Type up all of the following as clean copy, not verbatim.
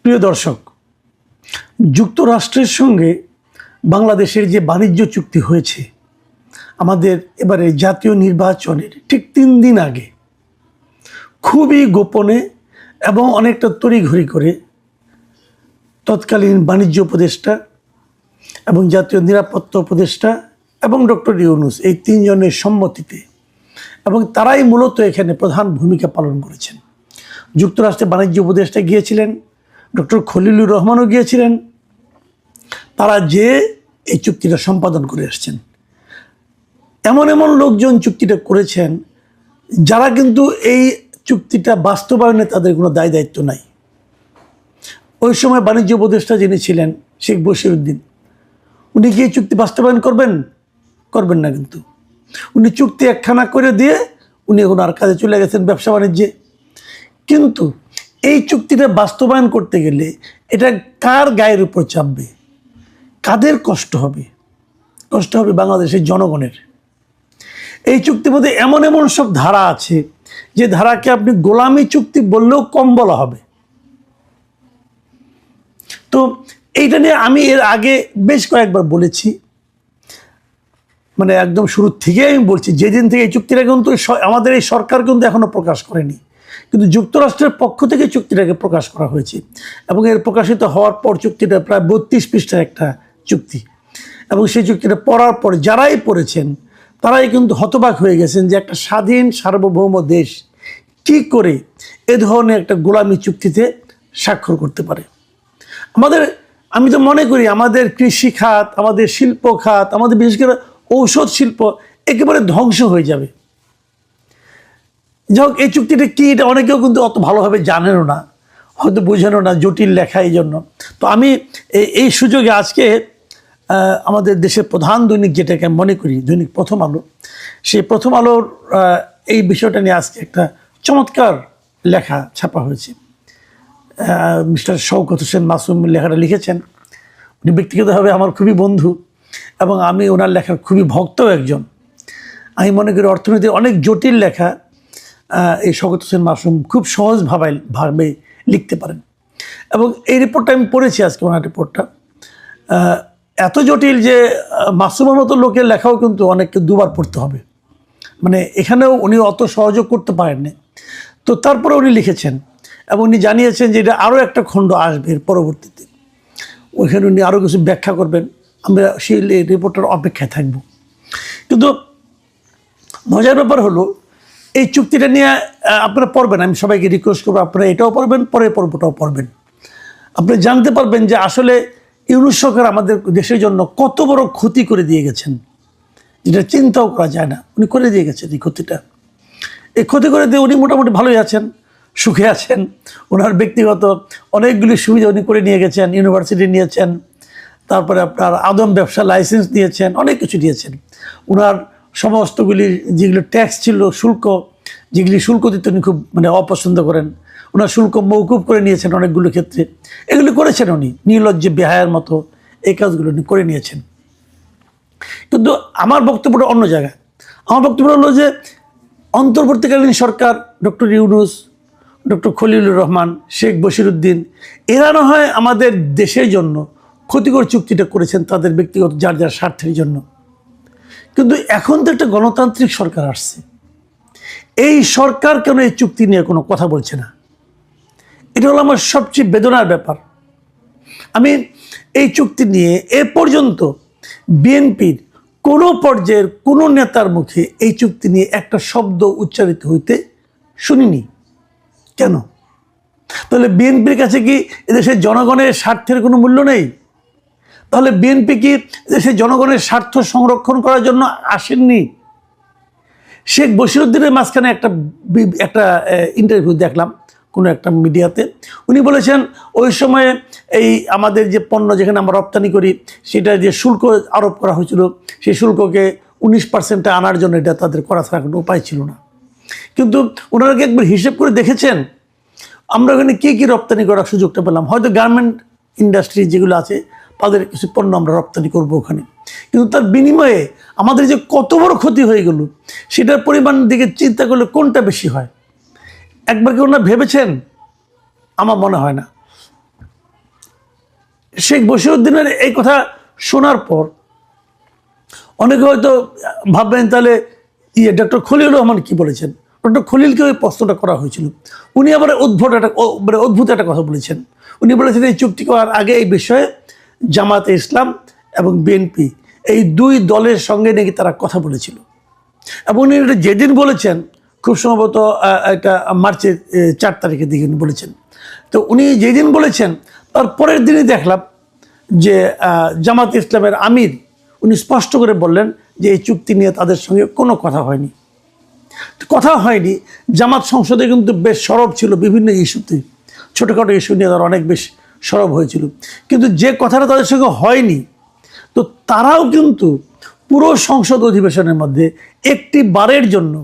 প্রিয় দর্শক, যুক্তরাষ্ট্রের সঙ্গে বাংলাদেশের যে বাণিজ্য চুক্তি হয়েছে আমাদের এবারে জাতীয় নির্বাচনের ঠিক 3 দিন আগে খুবই গোপনে এবং অনেকটা তড়িঘড়ি করে তৎকালীন বাণিজ্য উপদেষ্টা এবং জাতীয় নিরাপত্তা উপদেষ্টা এবং ডক্টর ইউনূস এই 3 জনের সম্মতিতে এবং তারাই মূলত এখানে প্রধান ভূমিকা পালন করেছেন। যুক্তরাষ্ট্রের বাণিজ্য উপদেষ্টা গিয়েছিলেন, ডক্টর খলিলুর রহমানও গিয়েছিলেন। তারা যে এই চুক্তিটা সম্পাদন করে আসছেন, এমন এমন লোকজন চুক্তিটা করেছেন যারা কিন্তু এই চুক্তিটা বাস্তবায়নে তাদের কোনো দায় দায়িত্ব নাই। ওই সময় বাণিজ্য উপদেষ্টা যিনি ছিলেন শেখ বশিরউদ্দিন, উনি কি এই চুক্তি বাস্তবায়ন করবেন না, কিন্তু উনি চুক্তি একখানা করে দিয়ে উনি ওনার কাজে চলে গেছেন ব্যবসা বাণিজ্যে। কিন্তু এই চুক্তিটা বাস্তবায়ন করতে গেলে এটা কার গায়ের উপর চাপবে, কাদের কষ্ট হবে? কষ্ট হবে বাংলাদেশের জনগণের। এই চুক্তির মধ্যে এমন এমন সব ধারা আছে যে ধারাকে আপনি গোলামি চুক্তি বললেও কম বলা হবে। তো এইটা নিয়ে আমি এর আগে বেশ কয়েকবার বলেছি, মানে একদম শুরু থেকে আমি বলছি, যেদিন থেকে এই চুক্তিটা কিন্তু আমাদের এই সরকার কিন্তু এখনো প্রকাশ করেনি, কিন্তু যুক্তরাষ্ট্রের পক্ষ থেকে চুক্তিটাকে প্রকাশ করা হয়েছে এবং এর প্রকাশিত হওয়ার পর চুক্তিটা প্রায় 32 পৃষ্ঠার একটা চুক্তি। এবং সেই চুক্তিটা পড়ার পর যারাই পড়েছেন তারাই কিন্তু হতবাক হয়ে গেছেন যে একটা স্বাধীন সার্বভৌম দেশ কী করে এ ধরনের একটা গোলামি চুক্তিতে স্বাক্ষর করতে পারে। আমি তো মনে করি আমাদের কৃষি খাত, আমাদের শিল্প খাত, আমাদের বিশেষ করে ঔষধ শিল্প একেবারে ধ্বংস হয়ে যাবে। যাই হোক, এই চুক্তিটা কী এটা অনেকেও কিন্তু অত ভালোভাবে জানেনও না, হয়তো বোঝেনও না, জটিল লেখা এই জন্য। তো আমি এই সুযোগে আজকে আমাদের দেশের প্রধান দৈনিক যেটাকে আমি মনে করি দৈনিক প্রথম আলো, সেই প্রথম আলোর এই বিষয়টা নিয়ে আজকে একটা চমৎকার লেখা ছাপা হয়েছে। মিস্টার শওকত হোসেন মাসুম লেখাটা লিখেছেন। উনি ব্যক্তিগতভাবে আমার খুবই বন্ধু এবং আমি ওনার লেখার খুবই ভক্তও একজন। আমি মনে করি অর্থনীতির অনেক জটিল লেখা এই শওকত হোসেন মাসুম খুব সহজভাবে লিখতে পারেন। এবং এই রিপোর্টটা আমি পড়েছি আজকে, ওনার রিপোর্টটা এত জটিল যে মাসুমের মতো লোকের লেখাও কিন্তু অনেককে দুবার পড়তে হবে, মানে এখানেও উনি অত সহযোগ করতে পারেননি। তো তারপরে উনি লিখেছেন এবং উনি জানিয়েছেন যে এটা আরও একটা খণ্ড আসবে এর পরবর্তীতে, ওইখানে উনি আরও কিছু ব্যাখ্যা করবেন। আমরা সেই রিপোর্টের অপেক্ষায় থাকব। কিন্তু মজার ব্যাপার হলো এই চুক্তিটা নিয়ে আপনারা পড়বেন, আমি সবাইকে রিকোয়েস্ট করবো আপনারা এটাও পড়বেন, পরের পর্বটাও পড়বেন। আপনি জানতে পারবেন যে আসলে ইউনূস সরকার আমাদের দেশের জন্য কত বড় ক্ষতি করে দিয়ে গেছেন, যেটা চিন্তাও করা যায় না। উনি করে দিয়ে গেছেন এই ক্ষতিটা। এই ক্ষতি করে দিয়ে উনি মোটামুটি ভালোই আছেন, সুখে আছেন। ওনার ব্যক্তিগত অনেকগুলি সুবিধা উনি করে নিয়ে গেছেন, ইউনিভার্সিটি নিয়েছেন, তারপরে আপনার আদম ব্যবসা লাইসেন্স নিয়েছেন, অনেক কিছু নিয়েছেন। ওনার সমস্তগুলি যেগুলো ট্যাক্স ছিল, শুল্ক, যেগুলি শুল্ক দিতে উনি খুব অপছন্দ করেন, ওনার শুল্ক মৌকুব করে নিয়েছেন অনেকগুলো ক্ষেত্রে। এগুলি করেছেন উনি নির্লজ্জে বেহায়ার মতো, এই কাজগুলো উনি করে নিয়েছেন। কিন্তু আমার বক্তব্যটা অন্য জায়গায়। আমার বক্তব্য হলো যে অন্তর্বর্তীকালীন সরকার, ডক্টর ইউনূস, ডক্টর খলিলুর রহমান, শেখ বশিরউদ্দিন, এরা না হয় আমাদের দেশের জন্য ক্ষতিকর চুক্তিটা করেছেন তাদের ব্যক্তিগত যার যার স্বার্থের জন্য, কিন্তু এখন তো একটা গণতান্ত্রিক সরকার আসছে, এই সরকার কেন এই চুক্তি নিয়ে কোনো কথা বলছে না? এটা হলো আমার সবচেয়ে বেদনার ব্যাপার। আমি এই চুক্তি নিয়ে এ পর্যন্ত বিএনপির কোনো পর্যায়ের কোনো নেতার মুখে এই চুক্তি নিয়ে একটা শব্দ উচ্চারিত হইতে শুনিনি। কেন? তাহলে বিএনপির কাছে কি এদেশের জনগণের স্বার্থের কোনো মূল্য নেই? তাহলে বিএনপি কি দেশের জনগণের স্বার্থ সংরক্ষণ করার জন্য আসেননি? শেখ বশিরউদ্দিনের মাঝখানে একটা ইন্টারভিউ দেখলাম কোনো একটা মিডিয়াতে। উনি বলেছেন ওই সময়ে এই আমাদের যে পণ্য যেখানে আমরা রপ্তানি করি সেটা যে শুল্ক আরোপ করা হয়েছিল, সেই শুল্ককে 19% আনার জন্য এটা তাদের করা ছাড়া কোনো উপায় ছিল না। কিন্তু ওনারা কি একবার হিসেব করে দেখেছেন আমরা ওখানে কী কী রপ্তানি করার সুযোগটা পেলাম? হয়তো গার্মেন্ট ইন্ডাস্ট্রি যেগুলো আছে তাদের কিছু পণ্য আমরা রপ্তানি করব ওখানে, কিন্তু তার বিনিময়ে আমাদের যে কত বড় ক্ষতি হয়ে গেল সেটার পরিমাণ দিকে চিন্তা করলে কোনটা বেশি হয়? একবার কি ওনারা ভেবেছেন? আমার মনে হয় না। শেখ বশিরউদ্দিনের এই কথা শোনার পর অনেকে হয়তো ভাববেন তাহলে ডক্টর খলিলুর রহমান কি বলেছেন। ডক্টর খলিলকে ওই প্রশ্নটা করা হয়েছিল, উনি আবার অদ্ভুত একটা কথা বলেছেন। উনি বলেছেন এই চুক্তি করার আগে এই বিষয়ে জামাতে ইসলাম এবং বিএনপি এই দুই দলের সঙ্গে নাকি তারা কথা বলেছিল, এবং উনি এটা যেদিন বলেছেন খুব সম্ভবত এটা মার্চের 4 তারিখের দিকে উনি বলেছেন। তো উনি যেদিন বলেছেন তার পরের দিনই দেখলাম যে জামাত ইসলামের আমির উনি স্পষ্ট করে বললেন যে এই চুক্তি নিয়ে তাদের সঙ্গে কোনো কথা হয়নি। জামাত সংসদে কিন্তু বেশ সরব ছিল বিভিন্ন ইস্যুতে, ছোটোখাটো ইস্যু নিয়ে তারা অনেক বেশ সরব হয়েছিল, কিন্তু যে কথাটা তাদের সঙ্গে হয়নি, তো তারাও কিন্তু পুরো সংসদ অধিবেশনের মধ্যে একটি বারের জন্য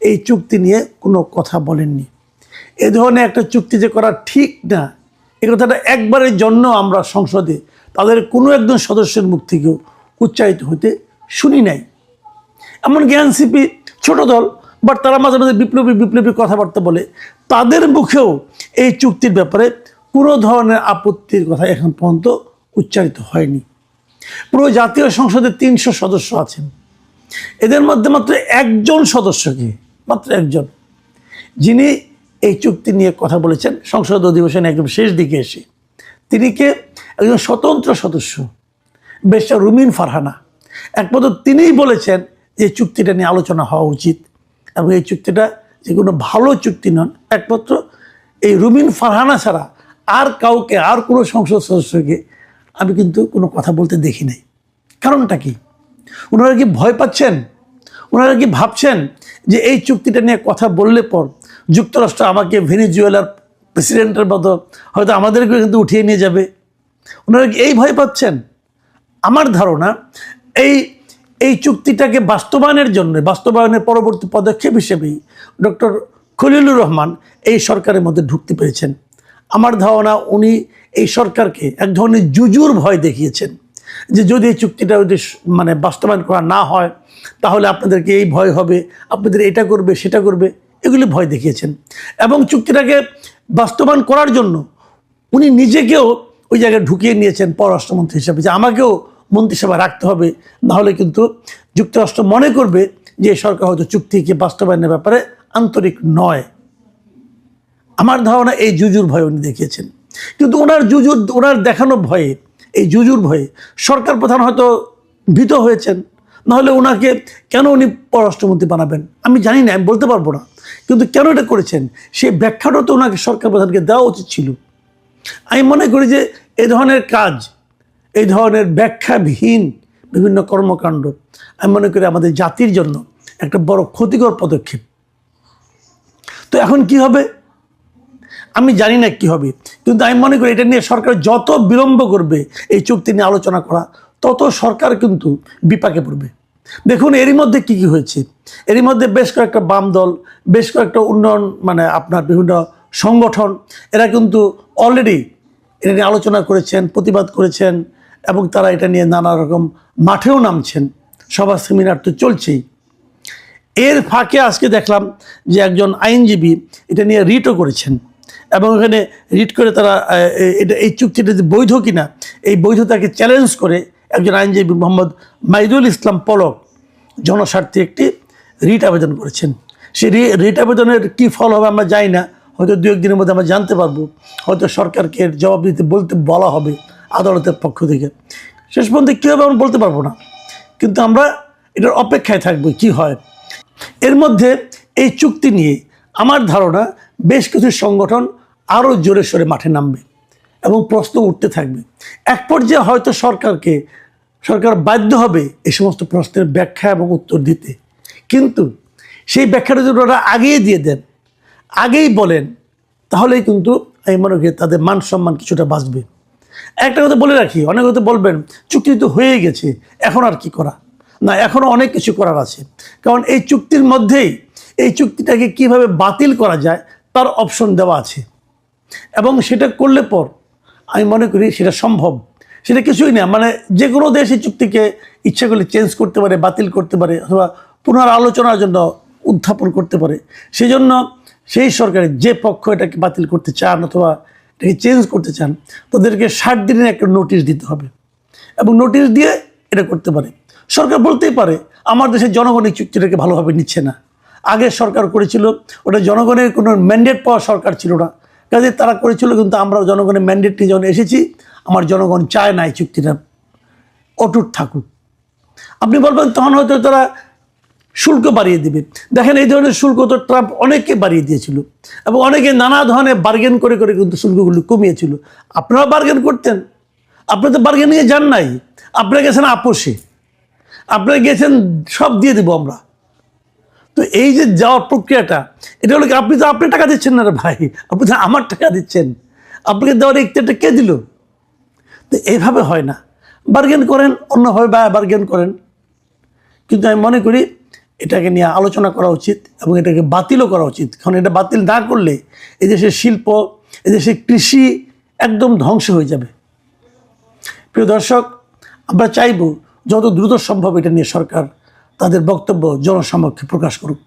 এই চুক্তি নিয়ে কোনো কথা বলেননি। এ ধরনের একটা চুক্তি যে করা ঠিক না, এ কথাটা একবারের জন্য আমরা সংসদে তাদের কোনো একজন সদস্যের মুখ থেকেও উচ্চারিত হতে শুনি নাই। এমনকি এনসিপি ছোট দল, বাট তারা মাঝে মাঝে বিপ্লবী কথাবার্তা বলে, তাদের মুখেও এই চুক্তির ব্যাপারে কোনো ধরনের আপত্তির কথা এখন পর্যন্ত উচ্চারিত হয়নি। পুরো জাতীয় সংসদে 300 সদস্য আছেন, এদের মধ্যে মাত্র একজন সদস্যকে, মাত্র একজন, যিনি এই চুক্তি নিয়ে কথা বলেছেন সংসদ অধিবেশনে একদম শেষ দিকে এসে, তিনি কে? একজন স্বতন্ত্র সদস্য বেশ্যা রুমিন ফারহানা। একমাত্র তিনিই বলেছেন যে চুক্তিটা নিয়ে আলোচনা হওয়া উচিত, এবং এই চুক্তিটা যে কোনো ভালো চুক্তি নন, একমাত্র এই রুমিন ফারহানা ছাড়া আর কাউকে, আর কোনো সংসদ সদস্যকে আমি কিন্তু কোনো কথা বলতে দেখি নাই। কারণটা কি? ওনারা কি ভয় পাচ্ছেন? ওনারা কি ভাবছেন যে এই চুক্তিটা নিয়ে কথা বললে পর যুক্তরাষ্ট্র আমাকে ভেনেজুয়েলার প্রেসিডেন্টের মতো হয়তো আমাদেরকে কিন্তু উঠিয়ে নিয়ে যাবে? ওনারা কি এই ভয় পাচ্ছেন? আমার ধারণা এই চুক্তিটাকে বাস্তবায়নের পরবর্তী পদক্ষেপ হিসেবেই ডক্টর খলিলুর রহমান এই সরকারের মধ্যে ঢুকতে পেরেছেন। আমার ধারণা উনি এই সরকারকে এক ধরনের জুজুর ভয় দেখিয়েছেন, যে যদি এই চুক্তিটা মানে বাস্তবায়ন করা না হয় তাহলে আপনাদেরকে এই ভয় হবে, আপনাদের এটা করবে সেটা করবে, এগুলি ভয় দেখিয়েছেন। এবং চুক্তিটাকে বাস্তবায়ন করার জন্য উনি নিজেকেও ওই জায়গায় ঢুকিয়ে নিয়েছেন পররাষ্ট্রমন্ত্রী হিসাবে, যে আমাকেও মন্ত্রিসভা রাখতে হবে, নাহলে কিন্তু যুক্তরাষ্ট্র মনে করবে যে সরকার হয়তো চুক্তিকে বাস্তবায়নের ব্যাপারে আন্তরিক নয়। আমার ধারণা এই জুজুর ভয় উনি দেখিয়েছেন, কিন্তু ওনার দেখানো ভয়ে, এই জুজুর ভয়ে সরকার প্রধান হয়তো ভীত হয়েছেন, নাহলে ওনাকে কেন উনি পররাষ্ট্রমন্ত্রী বানাবেন আমি জানি না, আমি বলতে পারবো না, কিন্তু কেন এটা করেছেন সেই ব্যাখ্যাটা তো ওনাকে সরকার প্রধানকে দেওয়া উচিত ছিল। আমি মনে করি যে এই ধরনের কাজ, এই ধরনের ব্যাখ্যাবিহীন বিভিন্ন কর্মকাণ্ড আমি মনে করি আমাদের জাতির জন্য একটা বড় ক্ষতিকর পদক্ষেপ। তো এখন কি হবে আমি জানি না কি হবে, কিন্তু আমি মনে করি এটা নিয়ে সরকার যত বিলম্ব করবে এই চুক্তি নিয়ে আলোচনা করা, তত সরকার কিন্তু বিপাকে পড়বে। দেখুন এরই মধ্যে কি হয়েছে, এরই মধ্যে বেশ কয়েকটা বাম দল, বেশ কয়েকটা উন্নয়ন মানে আপনার বিভিন্ন সংগঠন, এরা কিন্তু অলরেডি এটা নিয়ে আলোচনা করেছেন, প্রতিবাদ করেছেন, এবং তারা এটা নিয়ে নানা রকম মাঠেও নামছেন, সভা সেমিনার তো চলছেই। এর ফাঁকে আজকে দেখলাম যে একজন আইনজীবী এটা নিয়ে রিটও করেছেন, এবং এখানে রিট করে তারা এই চুক্তিটা যে বৈধ কিনা এই বৈধতাকে চ্যালেঞ্জ করে একজন আইনজীবী মোহাম্মদ মাইদুল ইসলাম পলক জনস্বার্থে একটি রিট আবেদন করেছেন। সেই রিট আবেদনের কী ফল হবে আমরা জানি না, হয়তো 2-1 দিনের মধ্যে আমরা জানতে পারবো, হয়তো সরকারকে জবাব দিতে বলা হবে আদালতের পক্ষ থেকে। শেষ পর্যন্ত কী হবে আমরা বলতে পারবো না, কিন্তু আমরা এটার অপেক্ষায় থাকবো কি হয়। এর মধ্যে এই চুক্তি নিয়ে আমার ধারণা বেশ কিছু সংগঠন আরও জোরে সোরে মাঠে নামবে এবং প্রশ্ন উঠতে থাকবে। এক পর্যায়ে হয়তো সরকার বাধ্য হবে এই সমস্ত প্রশ্নের ব্যাখ্যা এবং উত্তর দিতে, কিন্তু সেই ব্যাখ্যাটা যদি ওরা আগেই দিয়ে দেন, আগেই বলেন, তাহলেই কিন্তু আমি মনে করি তাদের মান সম্মান কিছুটা বাঁচবে। একটা কথা বলে রাখি, অনেক হয়তো বলবেন চুক্তি তো হয়ে গেছে, এখন আর কি করা? না, এখনও অনেক কিছু করার আছে, কারণ এই চুক্তির মধ্যেই এই চুক্তিটাকে কিভাবে বাতিল করা যায় তার অপশন দেওয়া আছে, এবং সেটা করলে পর আমি মনে করি সেটা সম্ভব। সেটা কিছুই না, মানে যে কোনো দেশ এই চুক্তিকে ইচ্ছা করলে চেঞ্জ করতে পারে, বাতিল করতে পারে, অথবা পুনরালোচনার জন্য উত্থাপন করতে পারে। সেই জন্য সেই সরকারের যে পক্ষ এটাকে বাতিল করতে চান অথবা এটাকে চেঞ্জ করতে চান, তাদেরকে 60 দিনের একটা নোটিশ দিতে হবে এবং নোটিশ দিয়ে এটা করতে পারে। সরকার বলতেই পারে আমার দেশের জনগণ এই চুক্তিটাকে ভালোভাবে নিচ্ছে না। আগে সরকার করেছিল, ওটা জনগণের কোনো ম্যান্ডেট পাওয়া সরকার ছিল না, কাজে তারা করেছিল। কিন্তু আমরা জনগণের ম্যান্ডেট নিয়ে যখন এসেছি, আমার জনগণ চায় না এই চুক্তিটা অটুট থাকুক। আপনি বলবেন তখন হয়তো তারা শুল্ক বাড়িয়ে দেবে। দেখেন এই ধরনের শুল্ক তো ট্রাম্প অনেককে বাড়িয়ে দিয়েছিল এবং অনেকে নানা ধরনের বার্গেন করে করে কিন্তু শুল্কগুলো কমিয়েছিল। আপনারাও বার্গেন করতেন, আপনি তো বার্গেনিংয়ে যান নাই, আপনারা গেছেন আপোষে, আপনারা গেছেন সব দিয়ে দেবো আমরা। তো এই যে যাওয়ার প্রক্রিয়াটা, এটা হলো কি, আপনি তো আপনি টাকা দিচ্ছেন না রে ভাই, আপনি তো আমার টাকা দিচ্ছেন, আপনাকে দেওয়ার ইখতিয়ারটা কে দিল? তো এইভাবে হয় না, বার্গেন করেন, অন্যভাবে বার্গেন করেন। কিন্তু আমি মনে করি এটাকে নিয়ে আলোচনা করা উচিত এবং এটাকে বাতিলও করা উচিত। কারণ এটা বাতিল না করলে এদেশের শিল্প, এদেশের কৃষি একদম ধ্বংস হয়ে যাবে। প্রিয় দর্শক, আমরা চাইব যত দ্রুত সম্ভব এটা নিয়ে সরকার তাদের বক্তব্য জনসমক্ষে প্রকাশ করুক।